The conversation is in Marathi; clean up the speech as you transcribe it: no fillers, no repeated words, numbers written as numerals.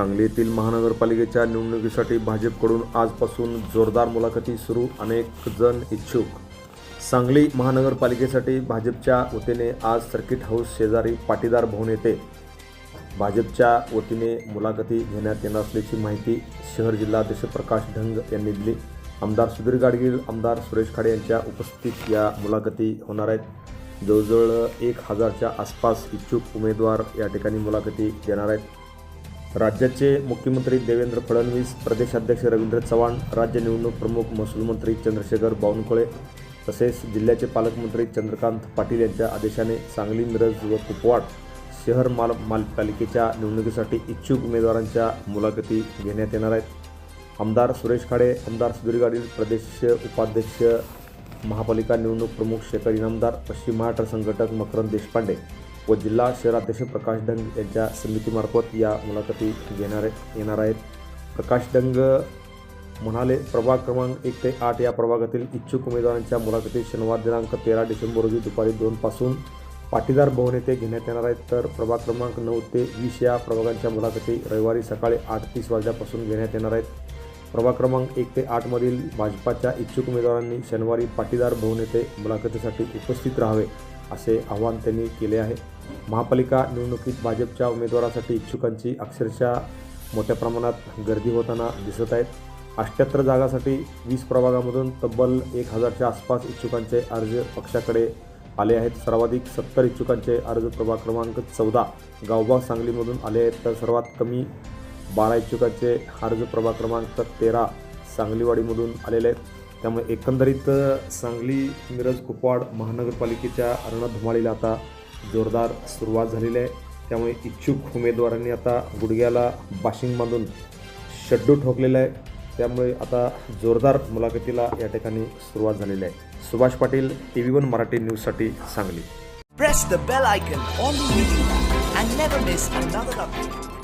सांगली येथील महानगरपालिकेच्या निवडणुकीसाठी भाजपकडून आजपासून जोरदार मुलाखती सुरू. अनेक जण इच्छुक. सांगली महानगरपालिकेसाठी भाजपच्या वतीने आज सर्किट हाऊस शेजारी पाटीदार भवन येथे भाजपच्या वतीने मुलाखती घेण्यात येणार असल्याची माहिती शहर जिल्हाध्यक्ष प्रकाश ढंग यांनी दिली. आमदार सुधीर गाडगीळ, आमदार सुरेश खाडे यांच्या उपस्थितीत या मुलाखती होणार आहेत. जवळजवळ 1000च्या आसपास इच्छुक उमेदवार या ठिकाणी मुलाखती देणार आहेत. राज्याचे मुख्यमंत्री देवेंद्र फडणवीस, प्रदेशाध्यक्ष रवींद्र चव्हाण, राज्य निवडणूक प्रमुख महसूल मंत्री चंद्रशेखर बावनकुळे तसेच जिल्ह्याचे पालकमंत्री चंद्रकांत पाटील यांच्या आदेशाने सांगली, मिरज व कुपवाड शहर महापालिकेच्या निवडणुकीसाठी इच्छुक उमेदवारांच्या मुलाखती घेण्यात येणार आहेत. आमदार सुरेश खाडे, आमदार सुधीर गाडगीळ, प्रदेश उपाध्यक्ष महापालिका निवडणूक प्रमुख शेखर इनामदार, पश्चिम महाराष्ट्र संघटक मकरंद देशपांडे व जिल्हा शहराध्यक्ष प्रकाश डंग यांच्या समितीमार्फत या मुलाखती येणार आहेत. प्रकाश डंग म्हणाले, प्रभाग क्रमांक 1 ते 8 या प्रभागातील इच्छुक उमेदवारांच्या मुलाखती शनिवार दिनांक 13 डिसेंबर रोजी दुपारी 2 पासून पाटीदार भवन येथे घेण्यात येणार आहेत. तर प्रभाग क्रमांक 9 ते 20 या प्रभागांच्या मुलाखती रविवारी सकाळी 8:30 वाजल्यापासून घेण्यात येणार आहेत. प्रभाग क्रमांक 1 ते 8 मधील भाजपाच्या इच्छुक उमेदवारांनी शनिवारी पाटीदार भवन येथे मुलाखतीसाठी उपस्थित राहावे असे आवाहन त्यांनी केले आहे. महापालिका निवडणुकीत भाजपच्या उमेदवारासाठी इच्छुकांची अक्षरशः मोठ्या प्रमाणात गर्दी होताना दिसत आहेत. 78 जागांसाठी 20 प्रभागामधून तब्बल 1000च्या आसपास इच्छुकांचे अर्ज पक्षाकडे आले आहेत. सर्वाधिक 70 इच्छुकांचे अर्ज प्रभाग क्रमांक 14 गावबाग सांगलीमधून आले आहेत. तर सर्वात कमी 12 इच्छुकांचे अर्ज प्रभाग क्रमांक 13 सांगलीवाडीमधून आलेले आहेत. त्यामुळे एकंदरीत सांगली, मिरज, कुपवाड महानगरपालिकेच्या रणधुमाळीला आता जोरदार सुरुवात झालेली आहे. त्यामुळे इच्छुक उमेदवारांनी आता गुडघ्याला बाशिंग बांधून शड्डू ठोकलेला आहे. त्यामुळे आता जोरदार मुलाखतीला या ठिकाणी सुरुवात झालेली आहे. सुभाष पाटील, TV1 मराठी न्यूजसाठी Sangli. Press the bell icon on the YouTube and never miss another update.